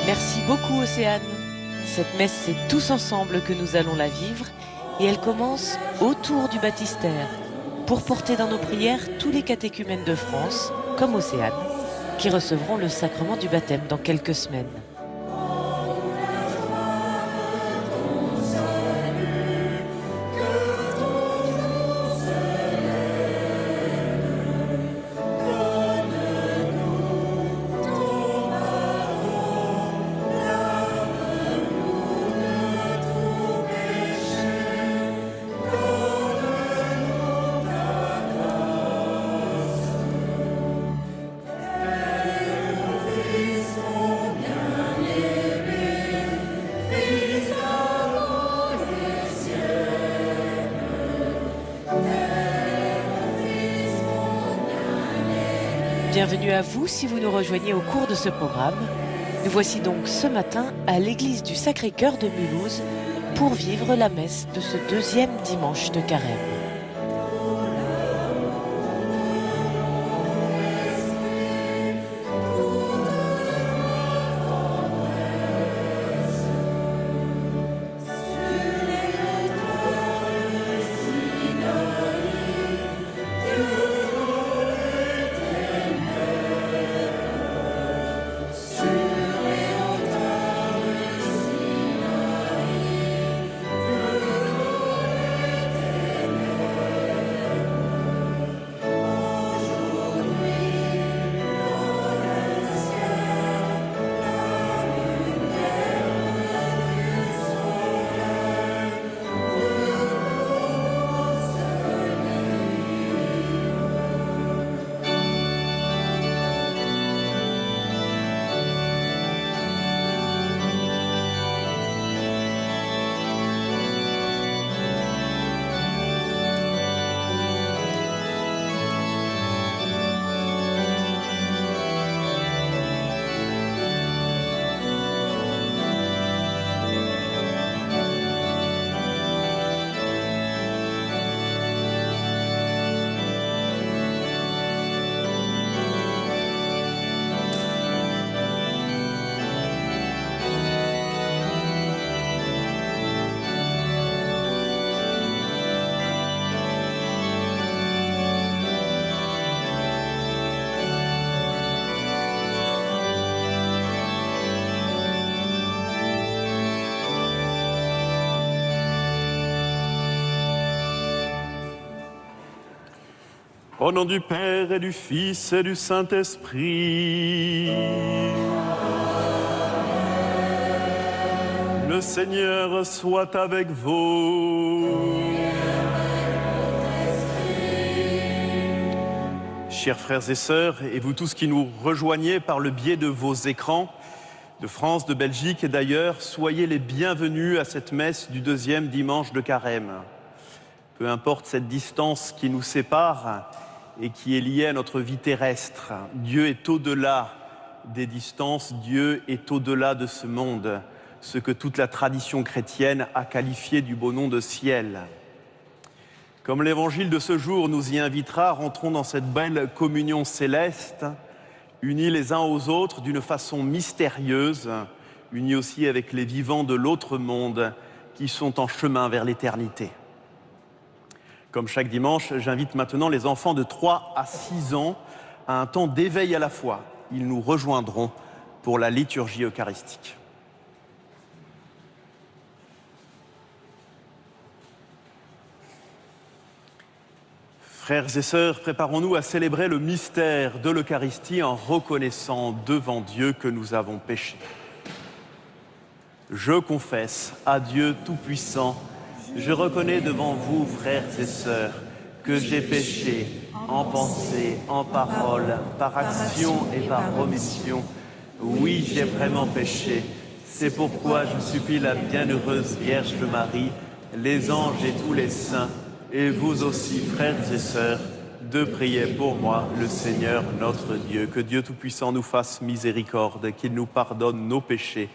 Merci beaucoup Océane. Cette messe, c'est tous ensemble que nous allons la vivre et elle commence autour du baptistère pour porter dans nos prières tous les catéchumènes de France, comme Océane, qui recevront le sacrement du baptême dans quelques semaines. Bienvenue à vous si vous nous rejoignez au cours de ce programme. Nous voici donc ce matin à l'église du Sacré-Cœur de Mulhouse pour vivre la messe de ce deuxième dimanche de Carême. Au nom du Père et du Fils et du Saint-Esprit. Le Seigneur soit avec vous. Chers frères et sœurs, et vous tous qui nous rejoignez par le biais de vos écrans, de France, de Belgique et d'ailleurs, soyez les bienvenus à cette messe du deuxième dimanche de Carême. Peu importe cette distance qui nous sépare et qui est liée à notre vie terrestre, Dieu est au-delà des distances, Dieu est au-delà de ce monde, ce que toute la tradition chrétienne a qualifié du beau nom de ciel. Comme l'évangile de ce jour nous y invitera, rentrons dans cette belle communion céleste, unis les uns aux autres d'une façon mystérieuse, unis aussi avec les vivants de l'autre monde qui sont en chemin vers l'éternité. Comme chaque dimanche, j'invite maintenant les enfants de 3 à 6 ans à un temps d'éveil à la foi. Ils nous rejoindront pour la liturgie eucharistique. Frères et sœurs, préparons-nous à célébrer le mystère de l'Eucharistie en reconnaissant devant Dieu que nous avons péché. Je confesse à Dieu Tout-Puissant, je reconnais devant vous, frères et sœurs, que j'ai péché en pensée, en parole, par action et par omission. Oui, j'ai vraiment péché. C'est pourquoi je supplie la bienheureuse Vierge Marie, les anges et tous les saints, et vous aussi, frères et sœurs, de prier pour moi, le Seigneur notre Dieu. Que Dieu Tout-Puissant nous fasse miséricorde, qu'il nous pardonne nos péchés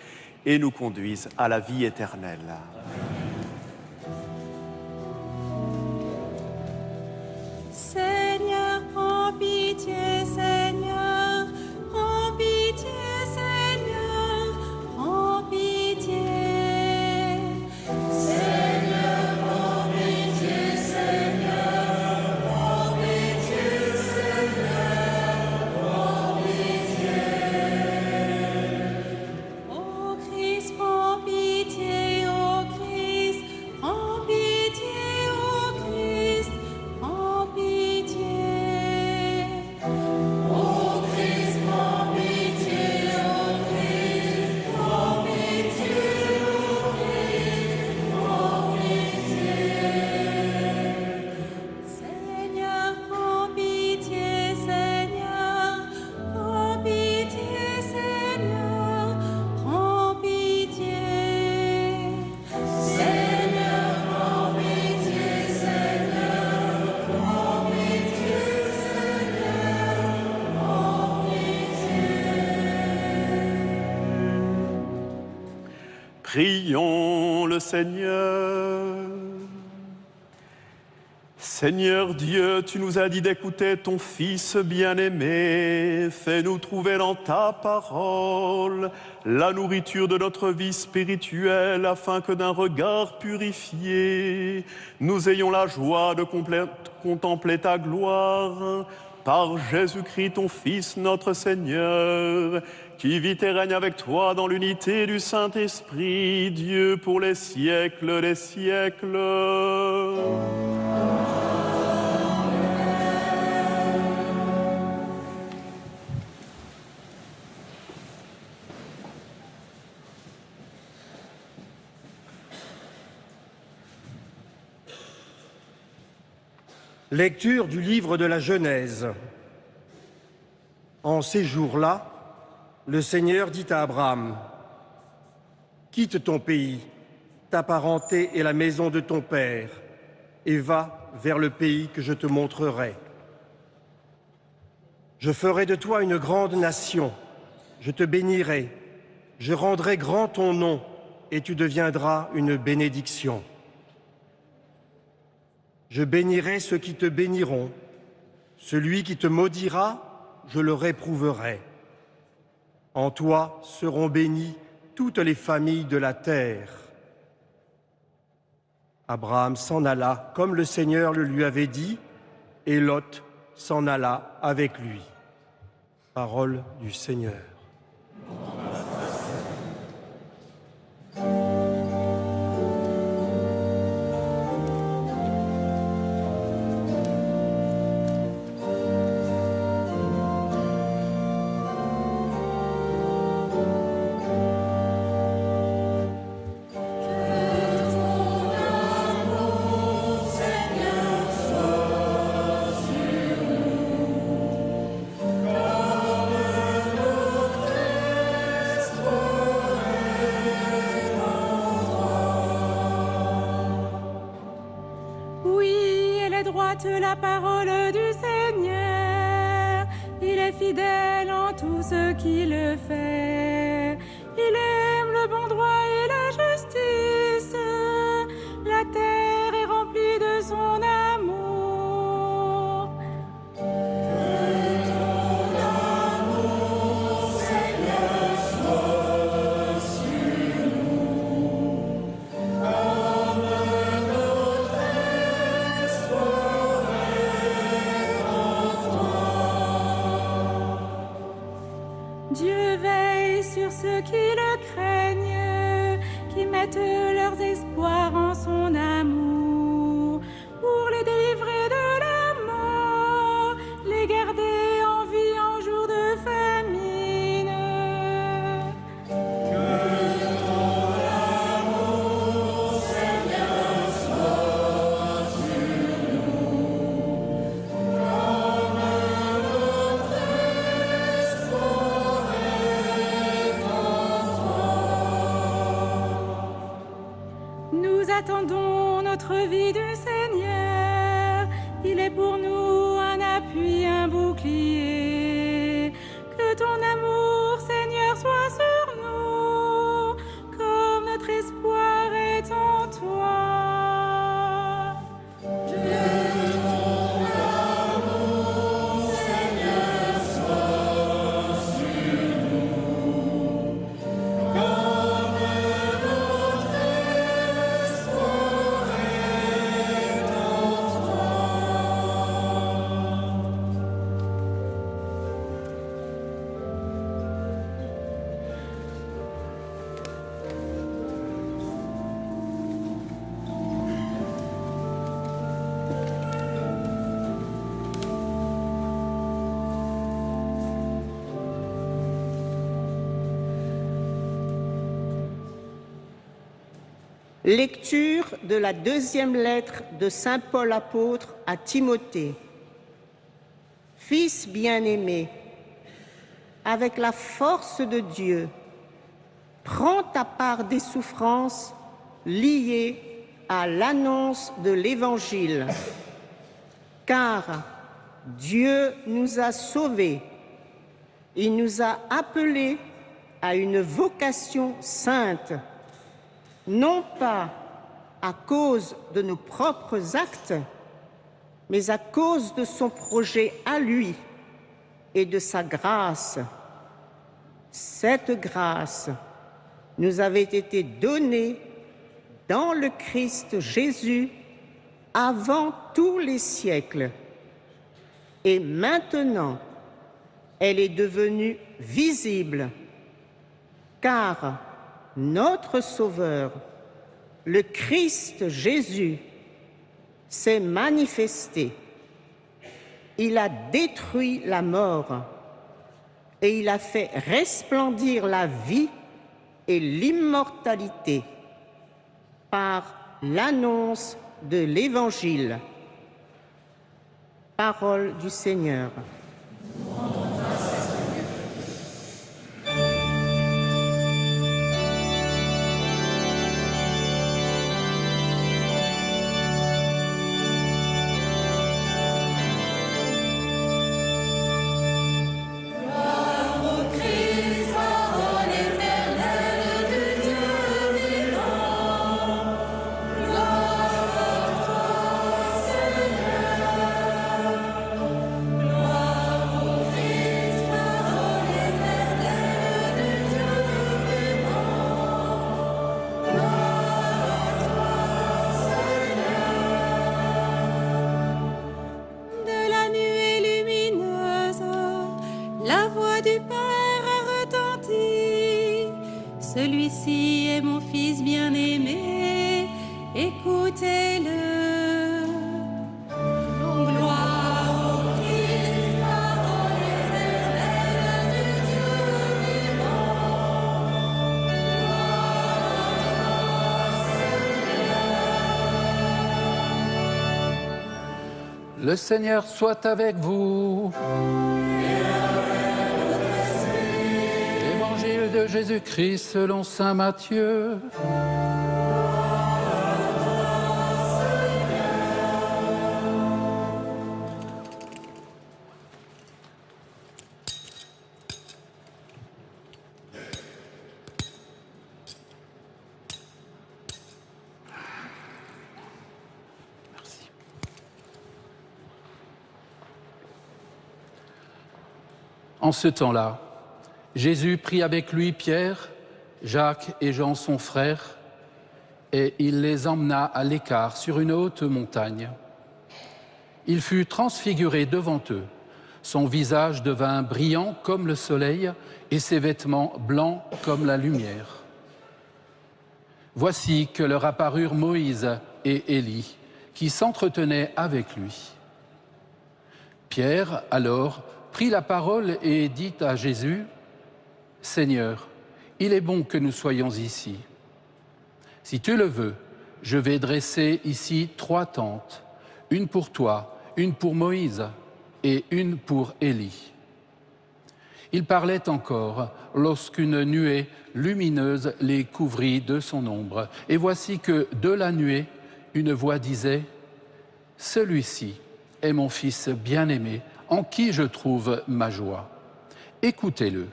et nous conduise à la vie éternelle. Seigneur, prends pitié, Seigneur, prends pitié, Seigneur, Prions le Seigneur. Seigneur Dieu, tu nous as dit d'écouter ton Fils bien-aimé. Fais-nous trouver dans ta parole la nourriture de notre vie spirituelle, afin que d'un regard purifié, nous ayons la joie de contempler ta gloire. Par Jésus-Christ, ton Fils, notre Seigneur, qui vit et règne avec toi dans l'unité du Saint-Esprit, Dieu pour les siècles des siècles. Lecture du livre de la Genèse. En ces jours-là, le Seigneur dit à Abraham, « Quitte ton pays, ta parenté et la maison de ton père, et va vers le pays que je te montrerai. Je ferai de toi une grande nation, je te bénirai, je rendrai grand ton nom, et tu deviendras une bénédiction. Je bénirai ceux qui te béniront, celui qui te maudira, je le réprouverai. En toi seront bénies toutes les familles de la terre. » Abraham s'en alla comme le Seigneur le lui avait dit, et Lot s'en alla avec lui. Parole du Seigneur. La parole du Seigneur, il est fidèle en tout ce qu'il fait. Il aime le bon droit et la justice. La terre est remplie de son amour. Que ton amour, Seigneur, soit sur nous, comme notre espoir. Dieu veille sur ceux qui le craignent, qui mettent leurs espoirs en son amour, pour les délivrer de la mort, les garder en vie en jour de famine. Que ton amour, Seigneur, soit sur nous, comme notre espoir. Nous attendons notre vie du Seigneur, il est pour nous un appui, un bouclier. Que ton amour, Seigneur, soit sur nous, comme notre espoir est en toi. Que ton amour, Seigneur, soit sur nous, comme notre espoir est en Lecture de la deuxième lettre de saint Paul apôtre à Timothée. Fils bien-aimé, avec la force de Dieu, prends ta part des souffrances liées à l'annonce de l'Évangile, car Dieu nous a sauvés, il nous a appelés à une vocation sainte, non pas à cause de nos propres actes, mais à cause de son projet à lui et de sa grâce. Cette grâce nous avait été donnée dans le Christ Jésus avant tous les siècles. Et maintenant, elle est devenue visible, car notre Sauveur, le Christ Jésus, s'est manifesté. Il a détruit la mort et il a fait resplendir la vie et l'immortalité par l'annonce de l'Évangile. Parole du Seigneur. Celui-ci est mon Fils bien-aimé, écoutez-le. Gloire au Christ, parole éternelle du Dieu vivant. Le Seigneur soit avec vous. De Jésus-Christ selon saint Matthieu. Merci. En ce temps-là, Jésus prit avec lui Pierre, Jacques et Jean son frère, et il les emmena à l'écart sur une haute montagne. Il fut transfiguré devant eux. Son visage devint brillant comme le soleil et ses vêtements blancs comme la lumière. Voici que leur apparurent Moïse et Élie, qui s'entretenaient avec lui. Pierre, alors, prit la parole et dit à Jésus: Seigneur, il est bon que nous soyons ici. Si tu le veux, je vais dresser ici 3 tentes, une pour toi, une pour Moïse et une pour Élie. Il parlait encore lorsqu'une nuée lumineuse les couvrit de son ombre. Et voici que de la nuée, une voix disait: Celui-ci est mon Fils bien-aimé, en qui je trouve ma joie. Écoutez-le.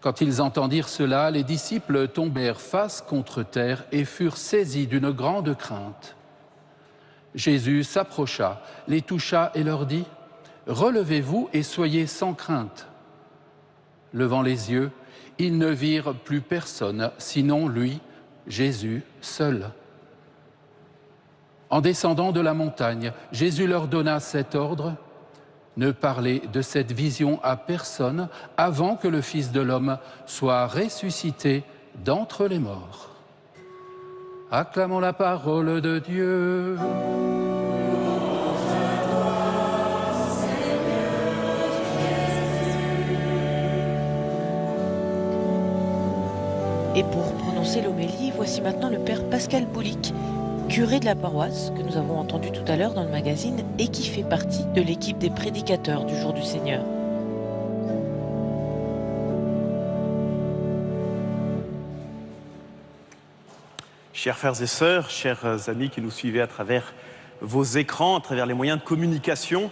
Quand ils entendirent cela, les disciples tombèrent face contre terre et furent saisis d'une grande crainte. Jésus s'approcha, les toucha et leur dit: Relevez-vous et soyez sans crainte. Levant les yeux, ils ne virent plus personne, sinon lui, Jésus, seul. En descendant de la montagne, Jésus leur donna cet ordre: Ne parlez de cette vision à personne avant que le Fils de l'homme soit ressuscité d'entre les morts. Acclamons la parole de Dieu. Et pour prononcer l'homélie, voici maintenant le Père Pascal Boulic, curé de la paroisse, que nous avons entendu tout à l'heure dans le magazine et qui fait partie de l'équipe des prédicateurs du Jour du Seigneur. Chers frères et sœurs, chers amis qui nous suivez à travers vos écrans, à travers les moyens de communication,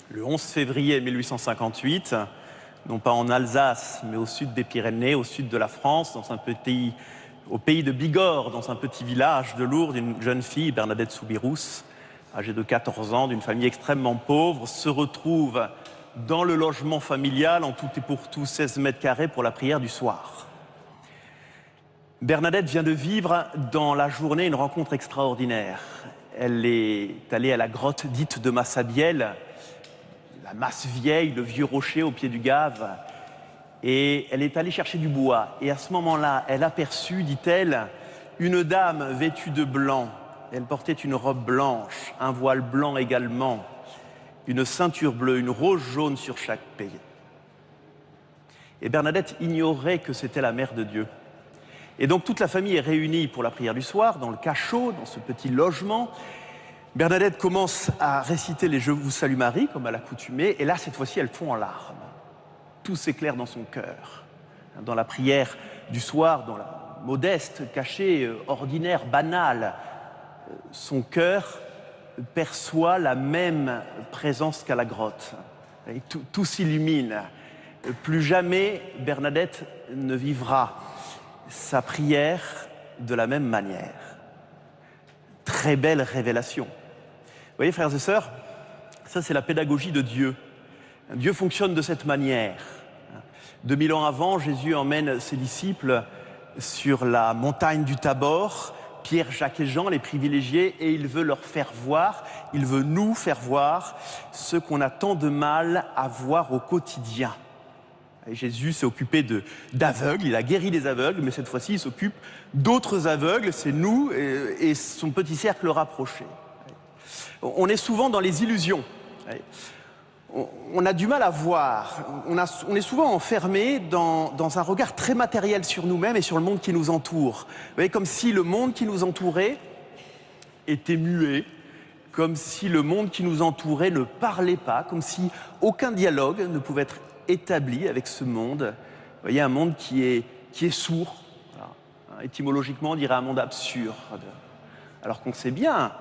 le 11 février 1858, non pas en Alsace, mais au sud des Pyrénées, au sud de la France, dans un petit au pays de Bigorre, dans un petit village de Lourdes, une jeune fille, Bernadette Soubirous, âgée de 14 ans, d'une famille extrêmement pauvre, se retrouve dans le logement familial, en tout et pour tout 16 mètres carrés pour la prière du soir. Bernadette vient de vivre dans la journée une rencontre extraordinaire. Elle est allée à la grotte dite de Massabielle, la masse vieille, le vieux rocher au pied du Gave, et elle est allée chercher du bois. Et à ce moment-là, elle aperçut, dit-elle, une dame vêtue de blanc. Elle portait une robe blanche, un voile blanc également, une ceinture bleue, une rose jaune sur chaque pied. Et Bernadette ignorait que c'était la mère de Dieu. Et donc toute la famille est réunie pour la prière du soir, dans le cachot, dans ce petit logement. Bernadette commence à réciter les « Je vous salue Marie » comme à l'accoutumée, et là, cette fois-ci, elle fond en larmes. Tout s'éclaire dans son cœur. Dans la prière du soir, dans la modeste, cachée, ordinaire, banale, son cœur perçoit la même présence qu'à la grotte. Et tout s'illumine. Plus jamais Bernadette ne vivra sa prière de la même manière. Très belle révélation. Vous voyez, frères et sœurs, ça c'est la pédagogie de Dieu. Dieu fonctionne de cette manière. 2000 ans avant, Jésus emmène ses disciples sur la montagne du Tabor, Pierre, Jacques et Jean, les privilégiés, et il veut leur faire voir, il veut nous faire voir ce qu'on a tant de mal à voir au quotidien. Et Jésus s'est occupé d'aveugles, il a guéri des aveugles, mais cette fois-ci il s'occupe d'autres aveugles, c'est nous et son petit cercle rapproché. On est souvent dans les illusions. On a du mal à voir, on est souvent enfermé dans un regard très matériel sur nous-mêmes et sur le monde qui nous entoure. Vous voyez, comme si le monde qui nous entourait était muet, comme si le monde qui nous entourait ne parlait pas, comme si aucun dialogue ne pouvait être établi avec ce monde. Vous voyez, un monde qui est sourd. Voilà. Étymologiquement, on dirait un monde absurde. Alors qu'on sait bien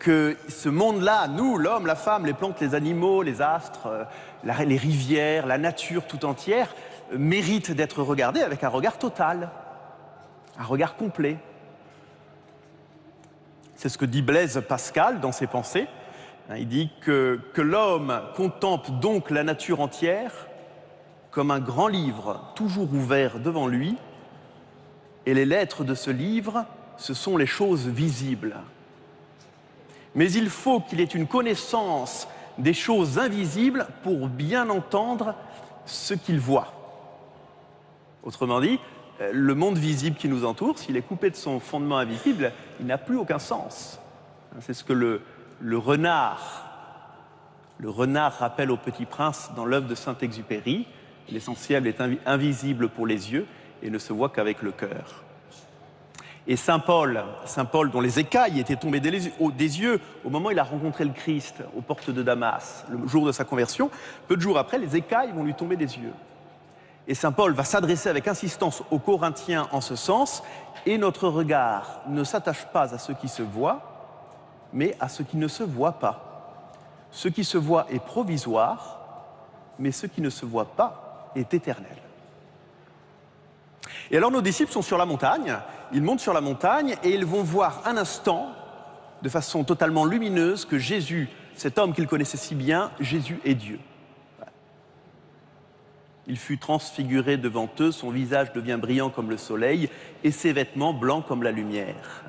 que ce monde-là, nous, l'homme, la femme, les plantes, les animaux, les astres, les rivières, la nature tout entière, méritent d'être regardés avec un regard total, un regard complet. C'est ce que dit Blaise Pascal dans ses pensées. Il dit que l'homme contemple donc la nature entière comme un grand livre toujours ouvert devant lui, et les lettres de ce livre, ce sont les choses visibles. Mais il faut qu'il ait une connaissance des choses invisibles pour bien entendre ce qu'il voit. Autrement dit, le monde visible qui nous entoure, s'il est coupé de son fondement invisible, il n'a plus aucun sens. C'est ce que le renard rappelle au Petit Prince dans l'œuvre de Saint-Exupéry. L'essentiel est invisible pour les yeux et ne se voit qu'avec le cœur. Et Saint Paul, dont les écailles étaient tombées des yeux au moment où il a rencontré le Christ aux portes de Damas, le jour de sa conversion, peu de jours après, les écailles vont lui tomber des yeux. Et Saint Paul va s'adresser avec insistance aux Corinthiens en ce sens, et notre regard ne s'attache pas à ce qui se voit, mais à ce qui ne se voit pas. Ce qui se voit est provisoire, mais ce qui ne se voit pas est éternel. Et alors nos disciples sont sur la montagne, ils montent sur la montagne et ils vont voir un instant, de façon totalement lumineuse, que Jésus, cet homme qu'ils connaissaient si bien, Jésus est Dieu. Il fut transfiguré devant eux, son visage devient brillant comme le soleil et ses vêtements blancs comme la lumière.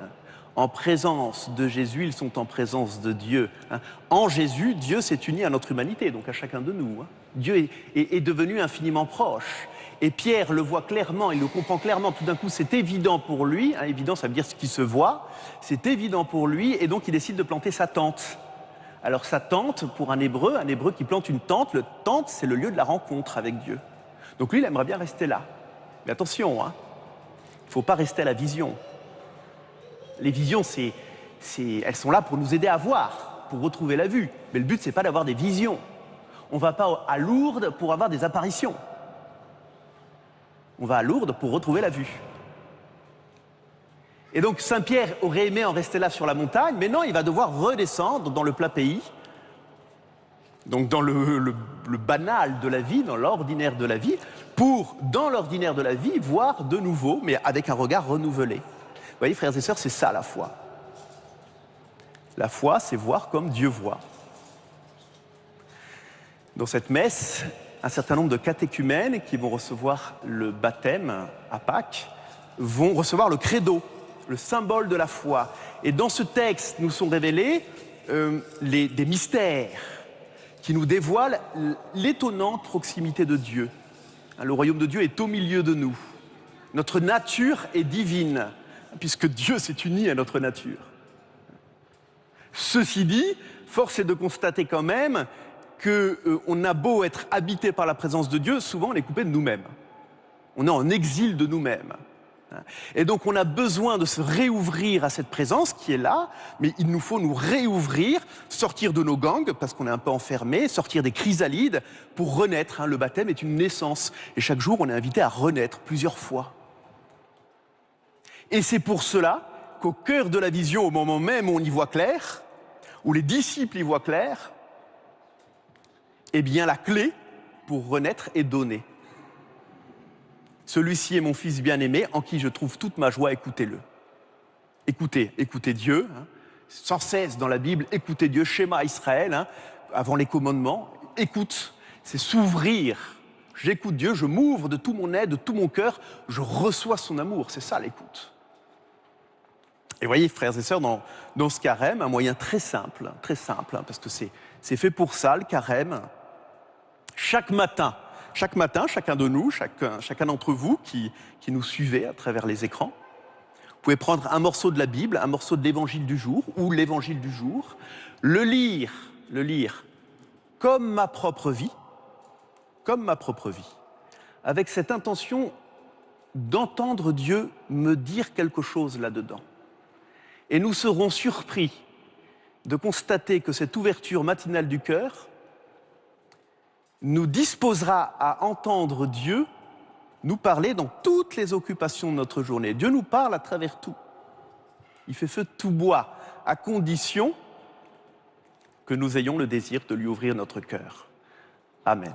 En présence de Jésus, ils sont en présence de Dieu. En Jésus, Dieu s'est uni à notre humanité, donc à chacun de nous. Dieu est devenu infiniment proche. Et Pierre le voit clairement, il le comprend clairement, tout d'un coup c'est évident pour lui, évident ça veut dire ce qui se voit, c'est évident pour lui, et donc il décide de planter sa tente. Alors sa tente, pour un hébreu qui plante une tente, le tente c'est le lieu de la rencontre avec Dieu. Donc lui il aimerait bien rester là. Mais attention, il ne faut pas rester à la vision. Les visions, elles sont là pour nous aider à voir, pour retrouver la vue. Mais le but c'est pas d'avoir des visions. On ne va pas à Lourdes pour avoir des apparitions. On va à Lourdes pour retrouver la vue. Et donc Saint-Pierre aurait aimé en rester là sur la montagne, mais non, il va devoir redescendre dans le plat pays, donc dans le banal de la vie, dans l'ordinaire de la vie, pour pour, dans l'ordinaire de la vie, voir de nouveau, mais avec un regard renouvelé. Vous voyez, frères et sœurs, c'est ça la foi. La foi, c'est voir comme Dieu voit. Dans cette messe, un certain nombre de catéchumènes qui vont recevoir le baptême à Pâques vont recevoir le credo, le symbole de la foi. Et dans ce texte, nous sont révélés des mystères qui nous dévoilent l'étonnante proximité de Dieu. Le royaume de Dieu est au milieu de nous. Notre nature est divine, puisque Dieu s'est uni à notre nature. Ceci dit, force est de constater quand même qu'on a beau être habité par la présence de Dieu, souvent on est coupé de nous-mêmes. On est en exil de nous-mêmes. Et donc on a besoin de se réouvrir à cette présence qui est là, mais il nous faut nous réouvrir, sortir de nos gangs, parce qu'on est un peu enfermé, sortir des chrysalides pour renaître. Le baptême est une naissance. Et chaque jour, on est invité à renaître plusieurs fois. Et c'est pour cela qu'au cœur de la vision, au moment même où on y voit clair, où les disciples y voient clair, eh bien la clé pour renaître est donnée. Celui-ci est mon fils bien-aimé, en qui je trouve toute ma joie, écoutez-le. Écoutez Dieu, sans cesse dans la Bible, écoutez Dieu, schéma Israël, avant les commandements, écoute, c'est s'ouvrir. J'écoute Dieu, je m'ouvre de tout mon être, de tout mon cœur, je reçois son amour, c'est ça l'écoute. Et voyez, frères et sœurs, dans ce carême, un moyen très simple, parce que c'est fait pour ça, le carême. Chaque matin, chacun de nous, chacun d'entre vous qui nous suivez à travers les écrans, vous pouvez prendre un morceau de la Bible, un morceau de l'évangile du jour, ou l'évangile du jour, le lire comme ma propre vie, avec cette intention d'entendre Dieu me dire quelque chose là-dedans. Et nous serons surpris de constater que cette ouverture matinale du cœur nous disposera à entendre Dieu nous parler dans toutes les occupations de notre journée. Dieu nous parle à travers tout. Il fait feu de tout bois, à condition que nous ayons le désir de lui ouvrir notre cœur. Amen.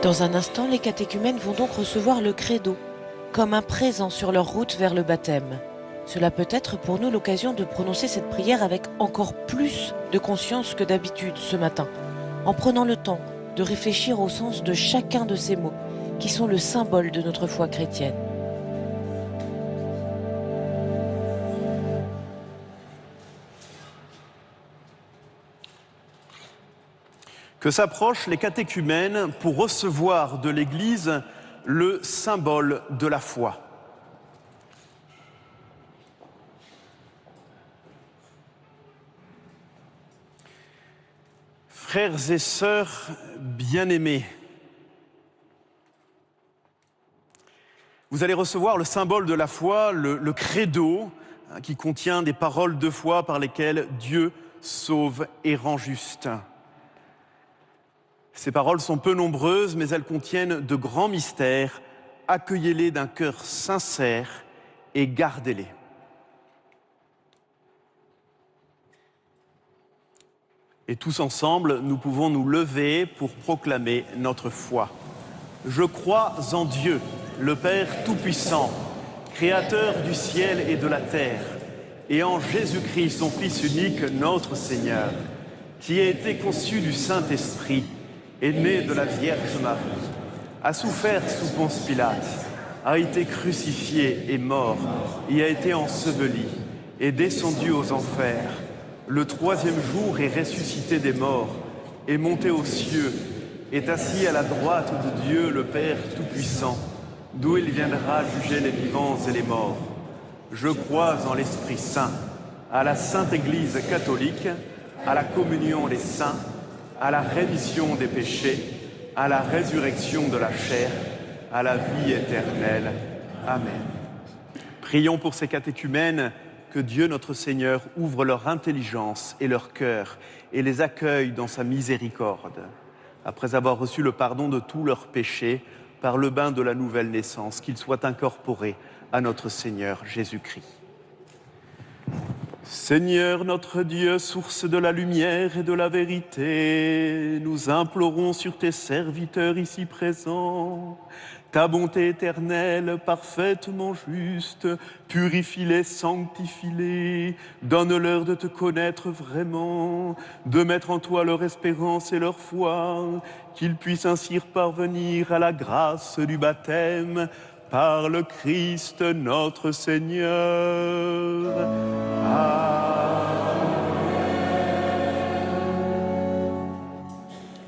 Dans un instant, les catéchumènes vont donc recevoir le credo, comme un présent sur leur route vers le baptême. Cela peut être pour nous l'occasion de prononcer cette prière avec encore plus de conscience que d'habitude ce matin, en prenant le temps de réfléchir au sens de chacun de ces mots, qui sont le symbole de notre foi chrétienne. Que s'approchent les catéchumènes pour recevoir de l'Église le symbole de la foi. Frères et sœurs bien-aimés, vous allez recevoir le symbole de la foi, le credo, qui contient des paroles de foi par lesquelles Dieu sauve et rend juste. Ces paroles sont peu nombreuses, mais elles contiennent de grands mystères. Accueillez-les d'un cœur sincère et gardez-les. Et tous ensemble, nous pouvons nous lever pour proclamer notre foi. Je crois en Dieu, le Père Tout-Puissant, Créateur du ciel et de la terre, et en Jésus-Christ, son Fils unique, notre Seigneur, qui a été conçu du Saint-Esprit, est né de la Vierge Marie, a souffert sous Ponce Pilate, a été crucifié et mort, et a été enseveli, est descendu aux enfers. Le troisième jour est ressuscité des morts, est monté aux cieux, est assis à la droite de Dieu le Père Tout-Puissant, d'où il viendra juger les vivants et les morts. Je crois en l'Esprit Saint, à la Sainte Église catholique, à la communion des saints, à la rémission des péchés, à la résurrection de la chair, à la vie éternelle. Amen. Prions pour ces catéchumènes, que Dieu notre Seigneur ouvre leur intelligence et leur cœur et les accueille dans sa miséricorde. Après avoir reçu le pardon de tous leurs péchés, par le bain de la nouvelle naissance, qu'il soit incorporé à notre Seigneur Jésus-Christ. Seigneur notre Dieu, source de la lumière et de la vérité, nous implorons sur tes serviteurs ici présents. Ta bonté éternelle, parfaitement juste, purifie-les, sanctifie-les, donne-leur de te connaître vraiment, de mettre en toi leur espérance et leur foi, qu'ils puissent ainsi parvenir à la grâce du baptême par le Christ notre Seigneur.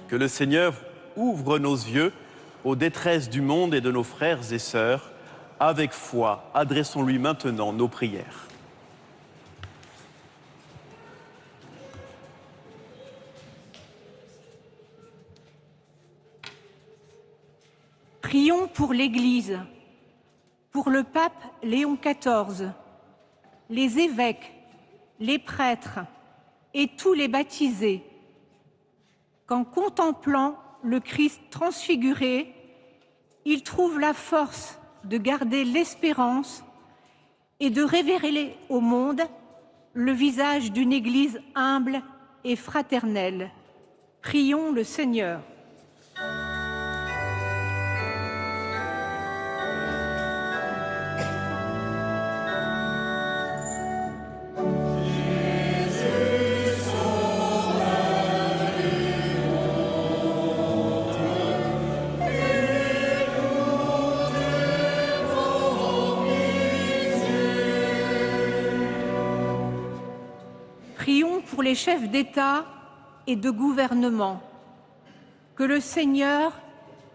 Que le Seigneur ouvre nos yeux aux détresses du monde et de nos frères et sœurs. Avec foi, adressons-lui maintenant nos prières. Prions pour l'Église, pour le pape Léon XIV, les évêques, les prêtres et tous les baptisés, qu'en contemplant le Christ transfiguré, ils trouvent la force de garder l'espérance et de révéler au monde le visage d'une Église humble et fraternelle. Prions le Seigneur. Prions pour les chefs d'État et de gouvernement, que le Seigneur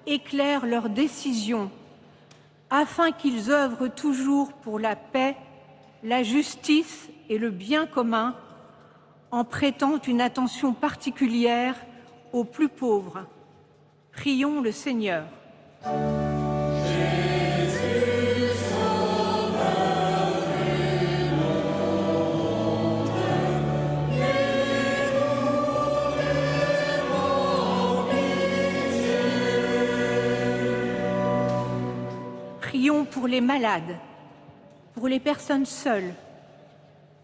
éclaire leurs décisions, afin qu'ils œuvrent toujours pour la paix, la justice et le bien commun, en prêtant une attention particulière aux plus pauvres. Prions le Seigneur. Prions pour les malades, pour les personnes seules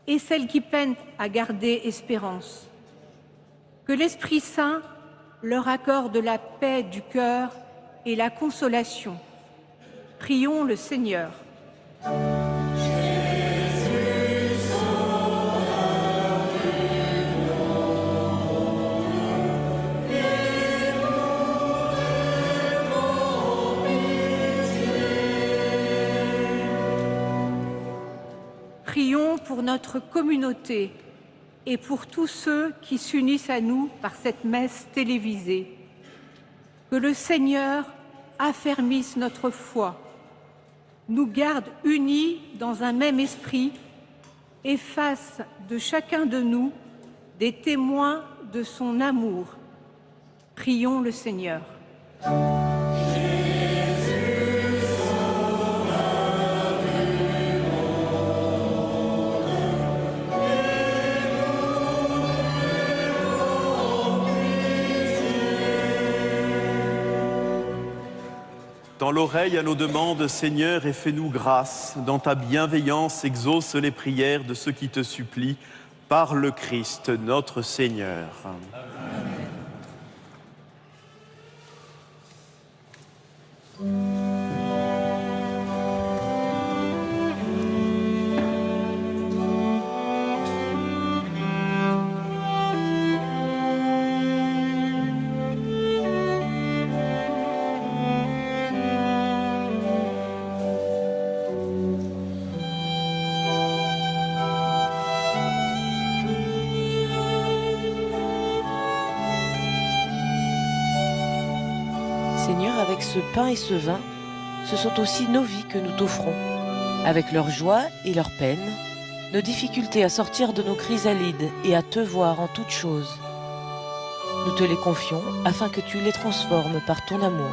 et celles qui peinent à garder espérance. Que l'Esprit Saint leur accorde la paix du cœur et la consolation. Prions le Seigneur. Prions pour notre communauté et pour tous ceux qui s'unissent à nous par cette messe télévisée. Que le Seigneur affermisse notre foi, nous garde unis dans un même esprit et fasse de chacun de nous des témoins de son amour. Prions le Seigneur. Tends l'oreille à nos demandes, Seigneur, et fais-nous grâce. Dans ta bienveillance, exauce les prières de ceux qui te supplient, par le Christ, notre Seigneur. Seigneur, avec ce pain et ce vin, ce sont aussi nos vies que nous t'offrons, avec leur joie et leur peine, nos difficultés à sortir de nos chrysalides et à te voir en toutes choses. Nous te les confions afin que tu les transformes par ton amour.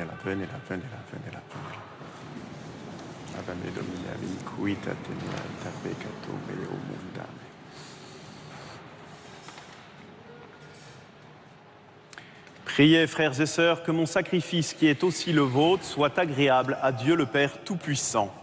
venela, venela, venela, venela, venela. Adame Domine, amicuita tenela, ta peccato meo mundane. Priez, frères et sœurs, que mon sacrifice, qui est aussi le vôtre, soit agréable à Dieu le Père Tout-Puissant.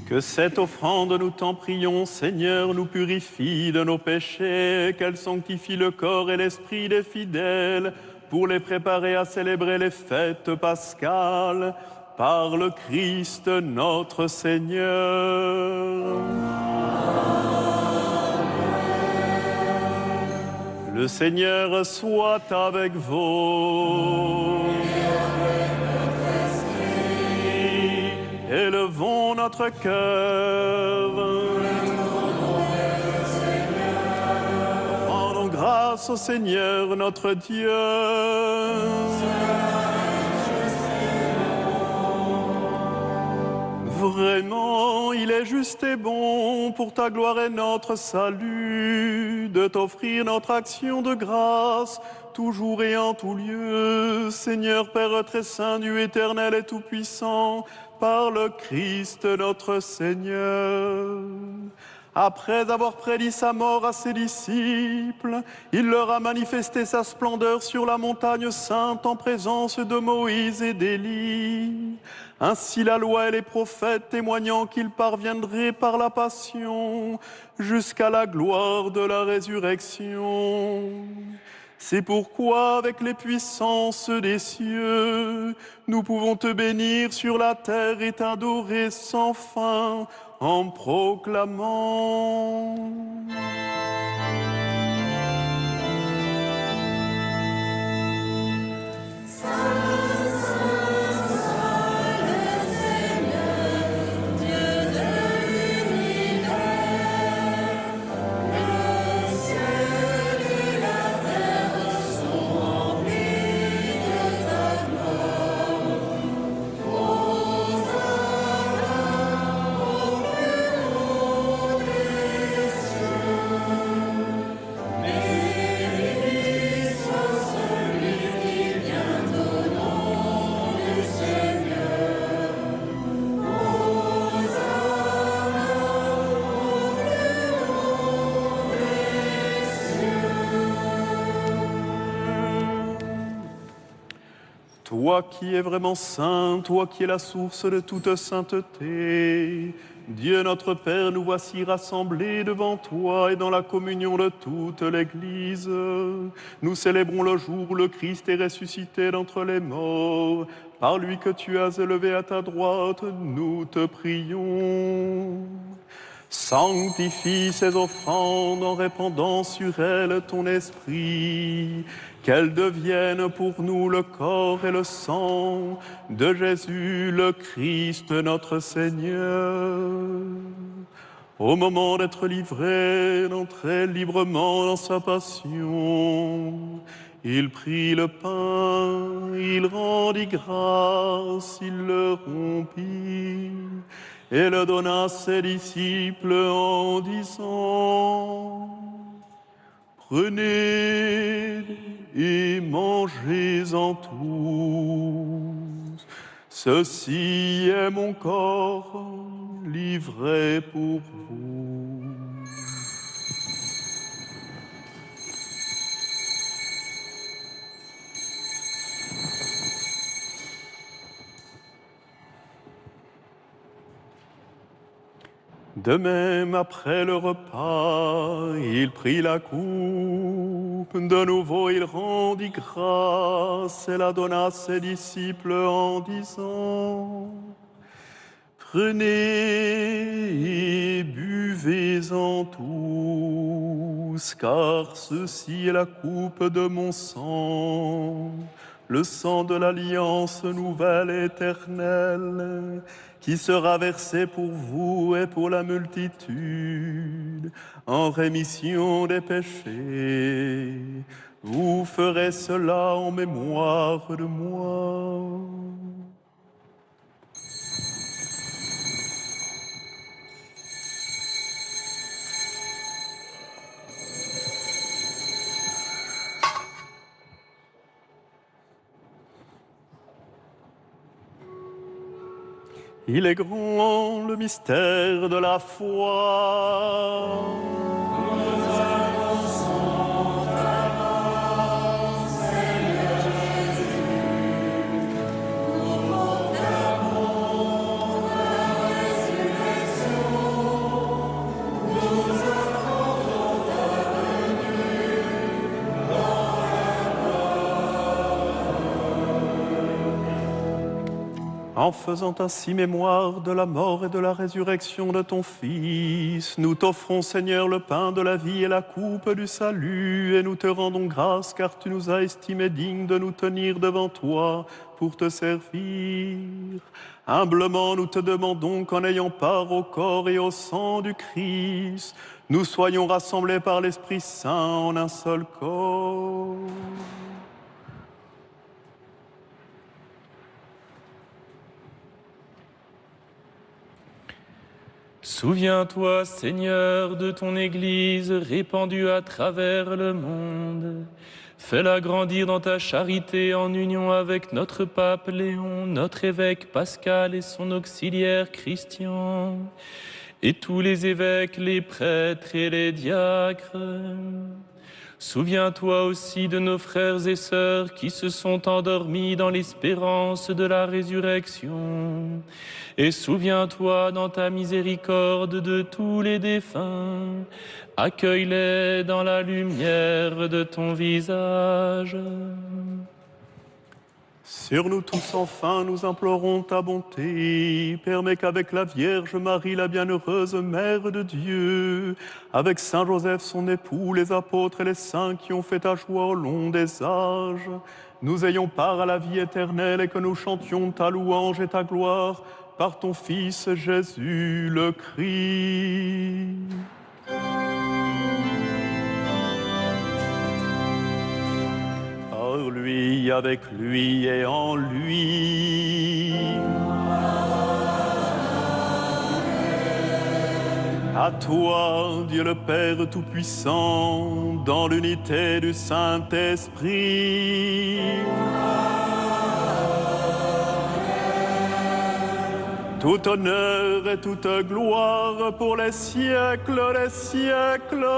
Que cette offrande, nous t'en prions, Seigneur, nous purifie de nos péchés, qu'elle sanctifie le corps et l'esprit des fidèles, pour les préparer à célébrer les fêtes pascales, par le Christ notre Seigneur. Le Seigneur soit avec vous. Élevons notre cœur. Rendons grâce au Seigneur notre Dieu. Vraiment, il est juste et bon pour ta gloire et notre salut de t'offrir notre action de grâce, toujours et en tout lieu, Seigneur Père très saint, Dieu éternel et tout-puissant, par le Christ notre Seigneur. Après avoir prédit sa mort à ses disciples, il leur a manifesté sa splendeur sur la montagne sainte en présence de Moïse et d'Élie. Ainsi la loi et les prophètes témoignant qu'il parviendrait par la passion jusqu'à la gloire de la résurrection. C'est pourquoi, avec les puissances des cieux, nous pouvons te bénir sur la terre et t'adorer sans fin en proclamant. Toi qui es vraiment saint, toi qui es la source de toute sainteté, Dieu notre Père, nous voici rassemblés devant toi et dans la communion de toute l'Église. Nous célébrons le jour où le Christ est ressuscité d'entre les morts. Par lui que tu as élevé à ta droite, nous te prions. Sanctifie ces offrandes en répandant sur elles ton esprit, qu'elles deviennent pour nous le corps et le sang de Jésus le Christ notre Seigneur. Au moment d'être livré, d'entrer librement dans sa passion, il prit le pain, il rendit grâce, il le rompit et le donna à ses disciples en disant: prenez et mangez-en tous. Ceci est mon corps livré pour vous. De même, après le repas, il prit la coupe. De nouveau, il rendit grâce et la donna à ses disciples en disant: prenez et buvez-en tous, car ceci est la coupe de mon sang, le sang de l'alliance nouvelle et éternelle, qui sera versé pour vous et pour la multitude, en rémission des péchés. Vous ferez cela en mémoire de moi. Il est grand le mystère de la foi. En faisant ainsi mémoire de la mort et de la résurrection de ton Fils, nous t'offrons, Seigneur, le pain de la vie et la coupe du salut, et nous te rendons grâce, car tu nous as estimés dignes de nous tenir devant toi pour te servir. Humblement, nous te demandons qu'en ayant part au corps et au sang du Christ, nous soyons rassemblés par l'Esprit Saint en un seul corps. Souviens-toi, Seigneur, de ton Église répandue à travers le monde. Fais-la grandir dans ta charité en union avec notre pape Léon, notre évêque Pascal et son auxiliaire Christian, et tous les évêques, les prêtres et les diacres. Souviens-toi aussi de nos frères et sœurs qui se sont endormis dans l'espérance de la résurrection. Et souviens-toi dans ta miséricorde de tous les défunts. Accueille-les dans la lumière de ton visage. Sur nous tous, enfin, nous implorons ta bonté. Permets qu'avec la Vierge Marie, la bienheureuse Mère de Dieu, avec Saint Joseph, son époux, les apôtres et les saints qui ont fait ta joie au long des âges, nous ayons part à la vie éternelle et que nous chantions ta louange et ta gloire par ton Fils Jésus le Christ. Par lui, avec lui et en lui. À toi, Dieu le Père Tout-Puissant, dans l'unité du Saint-Esprit. Tout honneur et toute gloire pour les siècles des siècles.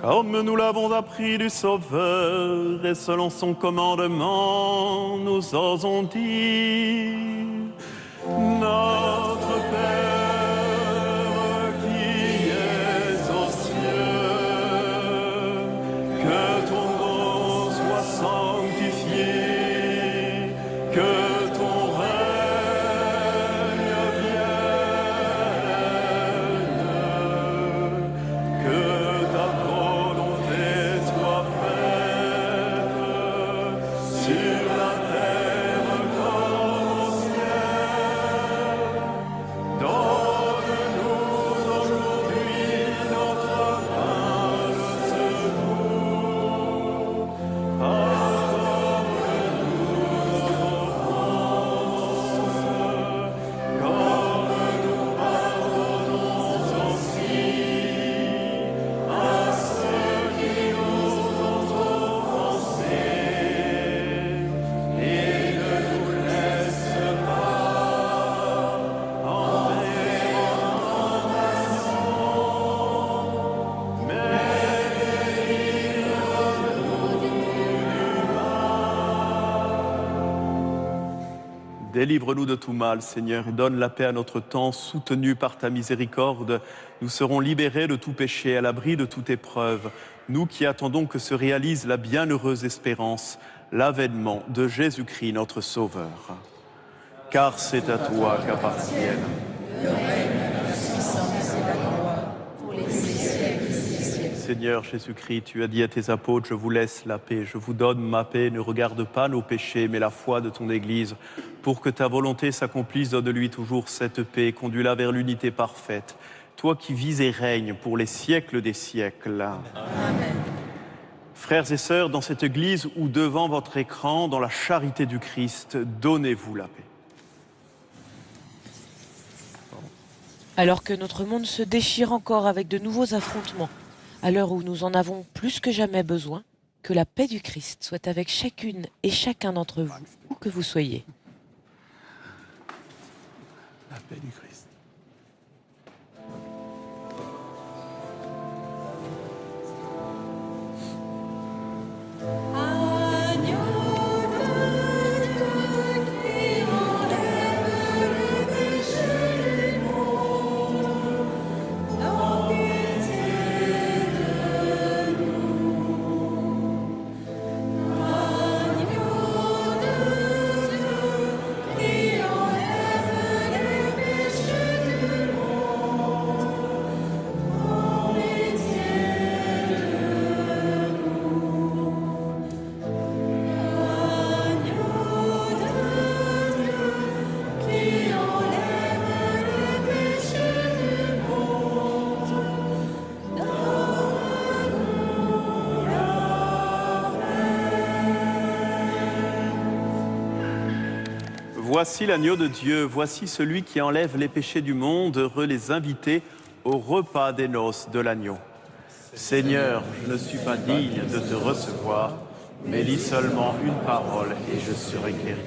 Comme nous l'avons appris du Sauveur, et selon son commandement, nous osons dire: Notre Père qui es aux cieux, que ton nom soit sanctifié, que ton règne vienne, que ta volonté soit faite sur la terre comme au ciel. Donne-nous aujourd'hui notre pain de ce jour. Pardonne-nous nos offenses, comme nous pardonnons aussi à ceux qui nous ont offensés. Et ne nous laisse pas entrer en tentation, mais délivre-nous du mal. Délivre-nous de tout mal, Seigneur, et donne la paix à notre temps. Soutenus par ta miséricorde, nous serons libérés de tout péché, à l'abri de toute épreuve. Nous qui attendons que se réalise la bienheureuse espérance, l'avènement de Jésus-Christ, notre Sauveur. Car c'est à toi qu'appartiennent Seigneur Jésus-Christ, tu as dit à tes apôtres: je vous laisse la paix, je vous donne ma paix. Ne regarde pas nos péchés, mais la foi de ton Église. Pour que ta volonté s'accomplisse, donne-lui toujours cette paix, conduis-la vers l'unité parfaite. Toi qui vis et règnes pour les siècles des siècles. Amen. Frères et sœurs, dans cette Église ou devant votre écran, dans la charité du Christ, donnez-vous la paix. Alors que notre monde se déchire encore avec de nouveaux affrontements, à l'heure où nous en avons plus que jamais besoin, que la paix du Christ soit avec chacune et chacun d'entre vous, où que vous soyez. La paix du Christ. Voici l'agneau de Dieu, voici celui qui enlève les péchés du monde, heureux les invités au repas des noces de l'agneau. Seigneur, je ne suis pas digne de te recevoir, mais lis seulement une parole et je serai guéri.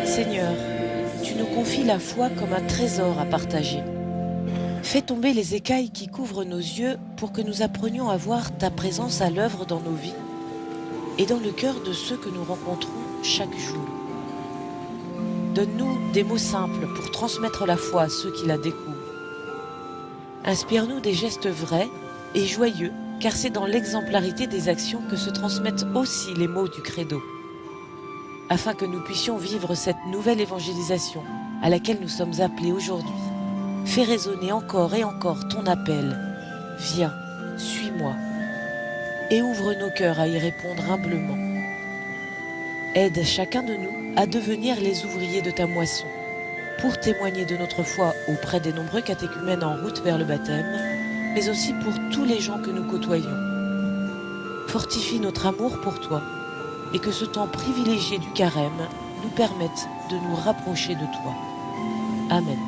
Seigneur, tu nous confies la foi comme un trésor à partager. Fais tomber les écailles qui couvrent nos yeux pour que nous apprenions à voir ta présence à l'œuvre dans nos vies et dans le cœur de ceux que nous rencontrons chaque jour. Donne-nous des mots simples pour transmettre la foi à ceux qui la découvrent. Inspire-nous des gestes vrais et joyeux, car c'est dans l'exemplarité des actions que se transmettent aussi les mots du credo, afin que nous puissions vivre cette nouvelle évangélisation à laquelle nous sommes appelés aujourd'hui. Fais résonner encore et encore ton appel. Viens, suis-moi, et ouvre nos cœurs à y répondre humblement. Aide chacun de nous à devenir les ouvriers de ta moisson, pour témoigner de notre foi auprès des nombreux catéchumènes en route vers le baptême, mais aussi pour tous les gens que nous côtoyons. Fortifie notre amour pour toi, et que ce temps privilégié du carême nous permette de nous rapprocher de toi. Amen.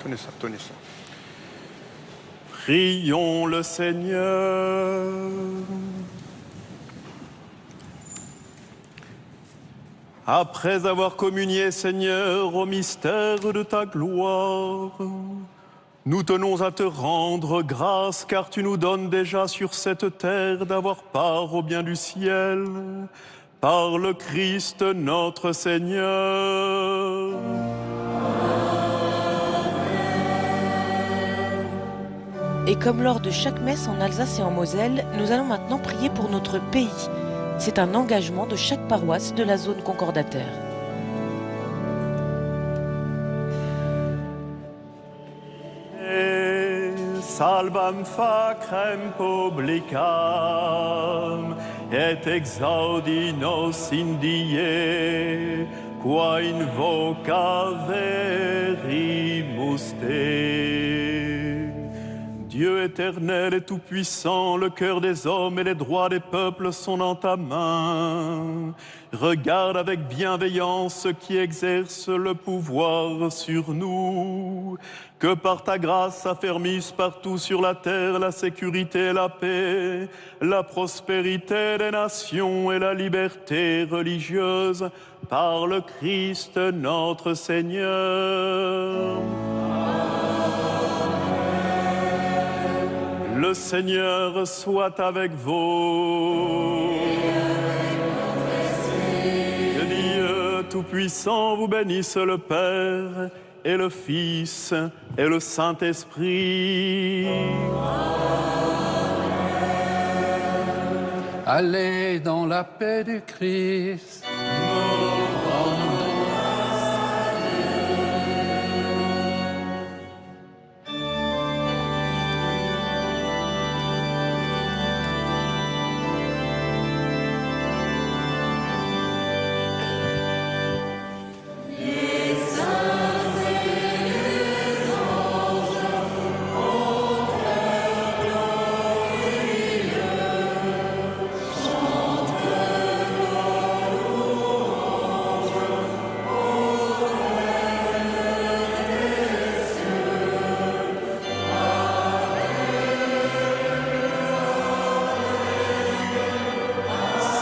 tenez ça, tenez ça. Prions le Seigneur. Après avoir communié, Seigneur, au mystère de ta gloire, nous tenons à te rendre grâce, car tu nous donnes déjà sur cette terre d'avoir part au bien du ciel, par le Christ notre Seigneur. Et comme lors de chaque messe en Alsace et en Moselle, nous allons maintenant prier pour notre pays. C'est un engagement de chaque paroisse de la zone concordataire. Salvam facrem publicam et exaudi nos indie, qua invoca verimus te. Dieu éternel et tout-puissant, le cœur des hommes et les droits des peuples sont dans ta main. Regarde avec bienveillance ceux qui exercent le pouvoir sur nous. Que par ta grâce s'affermisse partout sur la terre la sécurité et la paix, la prospérité des nations et la liberté religieuse, par le Christ notre Seigneur. Le Seigneur soit avec vous. Que Dieu Tout-Puissant vous bénisse, le Père et le Fils et le Saint-Esprit. Allez dans la paix du Christ.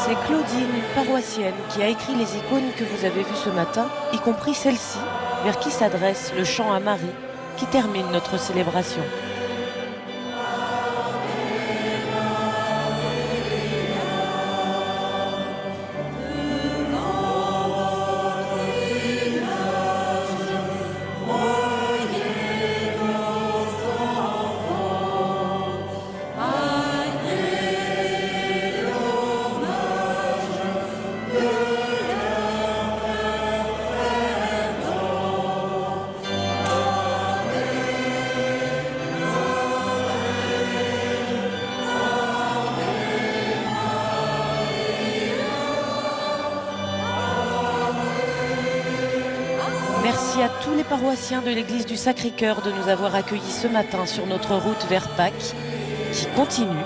C'est Claudine, une paroissienne, qui a écrit les icônes que vous avez vues ce matin, y compris celle-ci, vers qui s'adresse le chant à Marie, qui termine notre célébration. Merci à tous les paroissiens de l'église du Sacré-Cœur de nous avoir accueillis ce matin sur notre route vers Pâques, qui continue.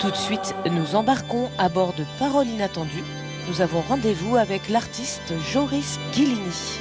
Tout de suite, nous embarquons à bord de Paroles Inattendues. Nous avons rendez-vous avec l'artiste Joris Ghilini.